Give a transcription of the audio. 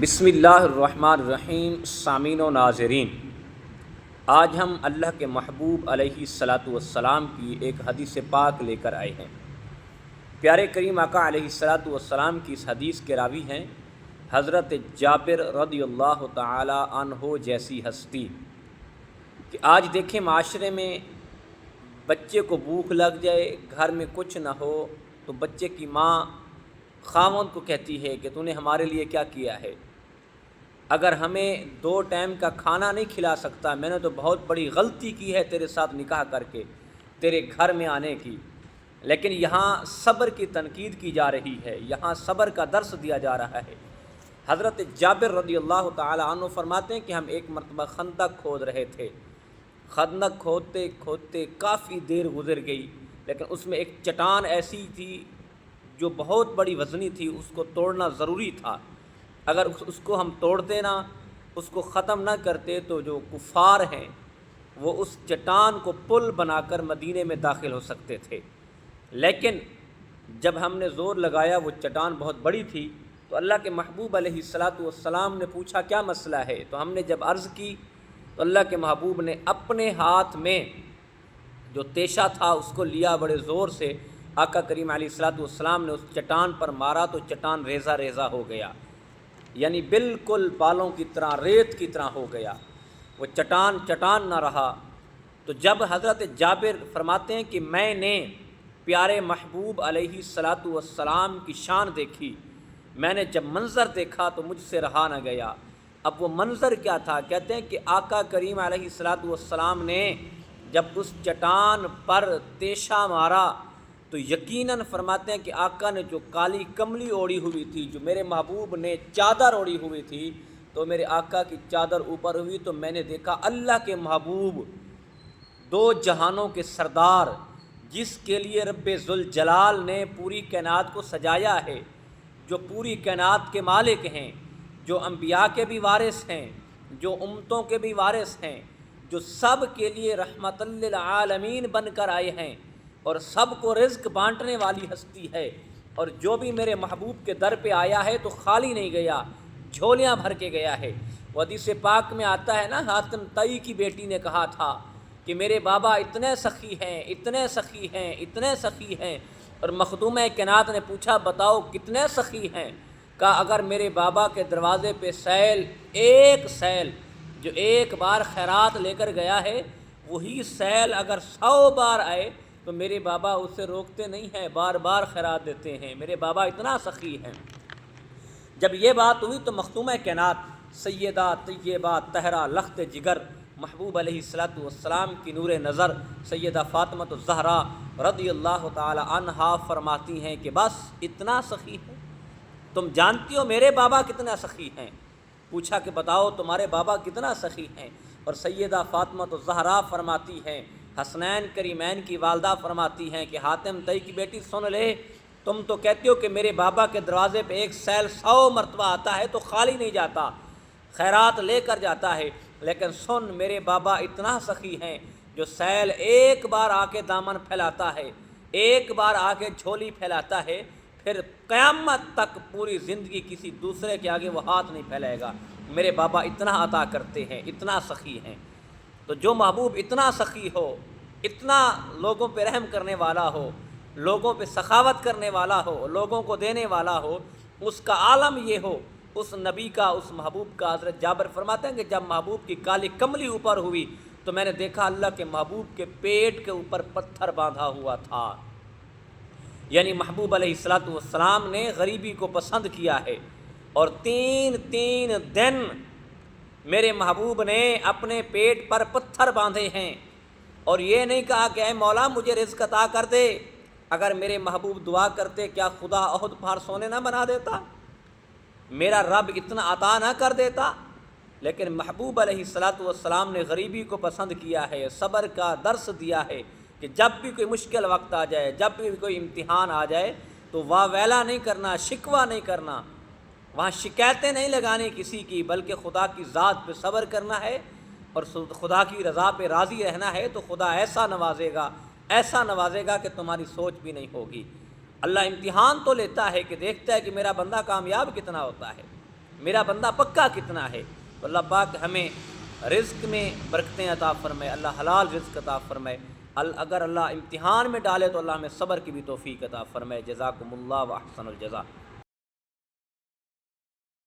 بسم اللہ الرحمن الرحیم۔ سامعین و ناظرین، آج ہم اللہ کے محبوب علیہ الصلاۃ والسلام کی ایک حدیث پاک لے کر آئے ہیں۔ پیارے کریم آقا علیہ الصلاۃ والسلام کی اس حدیث کے راوی ہیں حضرت جابر رضی اللہ تعالی عنہ جیسی ہستی کہ آج دیکھیں معاشرے میں بچے کو بھوک لگ جائے، گھر میں کچھ نہ ہو تو بچے کی ماں خاوند کو کہتی ہے کہ تو نے ہمارے لیے کیا کیا ہے، اگر ہمیں 2 ٹائم کا کھانا نہیں کھلا سکتا، میں نے تو بہت بڑی غلطی کی ہے تیرے ساتھ نکاح کر کے تیرے گھر میں آنے کی۔ لیکن یہاں صبر کی تنقید کی جا رہی ہے، یہاں صبر کا درس دیا جا رہا ہے۔ حضرت جابر رضی اللہ تعالی عنہ فرماتے ہیں کہ ہم ایک مرتبہ خندق کھود رہے تھے، خندق کھودتے کھودتے کافی دیر گزر گئی، لیکن اس میں ایک چٹان ایسی تھی جو بہت بڑی وزنی تھی، اس کو توڑنا ضروری تھا۔ اگر اس کو ہم توڑتے نہ، اس کو ختم نہ کرتے تو جو کفار ہیں وہ اس چٹان کو پل بنا کر مدینے میں داخل ہو سکتے تھے۔ لیکن جب ہم نے زور لگایا، وہ چٹان بہت بڑی تھی، تو اللہ کے محبوب علیہ الصلاۃ والسلام نے پوچھا کیا مسئلہ ہے؟ تو ہم نے جب عرض کی تو اللہ کے محبوب نے اپنے ہاتھ میں جو تیشہ تھا اس کو لیا، بڑے زور سے آقا کریم علیہ الصلاۃ والسلام نے اس چٹان پر مارا تو چٹان ریزہ ریزہ ہو گیا، یعنی بالکل بالوں کی طرح، ریت کی طرح ہو گیا، وہ چٹان نہ رہا۔ تو جب حضرت جابر فرماتے ہیں کہ میں نے پیارے محبوب علیہ الصلاۃ والسلام کی شان دیکھی، میں نے جب منظر دیکھا تو مجھ سے رہا نہ گیا۔ اب وہ منظر کیا تھا؟ کہتے ہیں کہ آقا کریم علیہ الصلاۃ والسلام نے جب اس چٹان پر تیشہ مارا تو یقیناً فرماتے ہیں کہ آقا نے جو کالی کملی اوڑھی ہوئی تھی، جو میرے محبوب نے چادر اوڑھی ہوئی تھی، تو میرے آقا کی چادر اوپر ہوئی تو میں نے دیکھا اللہ کے محبوب، 2 جہانوں کے سردار، جس کے لیے رب ذوالجلال نے پوری کائنات کو سجایا ہے، جو پوری کائنات کے مالک ہیں، جو انبیاء کے بھی وارث ہیں، جو امتوں کے بھی وارث ہیں، جو سب کے لیے رحمت للعالمین بن کر آئے ہیں اور سب کو رزق بانٹنے والی ہستی ہے، اور جو بھی میرے محبوب کے در پہ آیا ہے تو خالی نہیں گیا، جھولیاں بھر کے گیا ہے۔ وہ حدیث پاک میں آتا ہے نا، حاتم طئی کی بیٹی نے کہا تھا کہ میرے بابا اتنے سخی ہیں، اتنے سخی ہیں، اتنے سخی ہیں، اور مخدومہ کائنات نے پوچھا بتاؤ کتنے سخی ہیں؟ کہا اگر میرے بابا کے دروازے پہ ایک سیل جو ایک بار خیرات لے کر گیا ہے، وہی سیل اگر 100 بار آئے تو میرے بابا اسے روکتے نہیں ہیں، بار بار خیرات دیتے ہیں، میرے بابا اتنا سخی ہیں۔ جب یہ بات ہوئی تو مخدومہ کائنات سیدہ طیبہ طاہرہ لخت جگر محبوب علیہ الصلاۃ والسلام کی نور نظر سیدہ فاطمہ الزہرا رضی اللہ تعالی عنہا فرماتی ہیں کہ بس اتنا سخی ہے؟ تم جانتی ہو میرے بابا کتنا سخی ہیں؟ پوچھا کہ بتاؤ تمہارے بابا کتنا سخی ہیں؟ اور سیدہ فاطمہ الزہرا فرماتی ہیں، حسنین کریمین کی والدہ فرماتی ہیں کہ حاتم طئی کی بیٹی سن لے، تم تو کہتی ہو کہ میرے بابا کے دروازے پہ ایک سیل 100 مرتبہ آتا ہے تو خالی نہیں جاتا، خیرات لے کر جاتا ہے، لیکن سن میرے بابا اتنا سخی ہیں جو سیل ایک بار آ کے دامن پھیلاتا ہے، ایک بار آ کے جھولی پھیلاتا ہے، پھر قیامت تک پوری زندگی کسی دوسرے کے آگے وہ ہاتھ نہیں پھیلائے گا۔ میرے بابا اتنا عطا کرتے ہیں، اتنا سخی ہیں۔ تو جو محبوب اتنا سخی ہو، اتنا لوگوں پہ رحم کرنے والا ہو، لوگوں پہ سخاوت کرنے والا ہو، لوگوں کو دینے والا ہو، اس کا عالم یہ ہو، اس نبی کا، اس محبوب کا۔ حضرت جابر فرماتے ہیں کہ جب محبوب کی کالی کملی اوپر ہوئی تو میں نے دیکھا اللہ کے محبوب کے پیٹ کے اوپر پتھر باندھا ہوا تھا، یعنی محبوب علیہ الصلاۃ والسلام نے غریبی کو پسند کیا ہے، اور 3 دن میرے محبوب نے اپنے پیٹ پر پتھر باندھے ہیں، اور یہ نہیں کہا کہ اے مولا مجھے رزق عطا کر دے۔ اگر میرے محبوب دعا کرتے کیا خدا احد پہاڑ سونے نہ بنا دیتا؟ میرا رب اتنا عطا نہ کر دیتا؟ لیکن محبوب علیہ الصلاۃ والسلام نے غریبی کو پسند کیا ہے، صبر کا درس دیا ہے کہ جب بھی کوئی مشکل وقت آ جائے، جب بھی کوئی امتحان آ جائے تو واہ ویلا نہیں کرنا، شکوہ نہیں کرنا، وہاں شکایتیں نہیں لگانی کسی کی، بلکہ خدا کی ذات پہ صبر کرنا ہے اور خدا کی رضا پہ راضی رہنا ہے، تو خدا ایسا نوازے گا کہ تمہاری سوچ بھی نہیں ہوگی۔ اللہ امتحان تو لیتا ہے کہ دیکھتا ہے کہ میرا بندہ کامیاب کتنا ہوتا ہے، میرا بندہ پکا کتنا ہے؟ تو اللہ پاک ہمیں رزق میں برکتیں عطا فرمائے، اللہ حلال رزق عطا فرمائے، اگر اللہ امتحان میں ڈالے تو اللہ ہمیں صبر کی بھی توفیق عطا فرمائے۔ جزاکم اللہ و احسن الجزا۔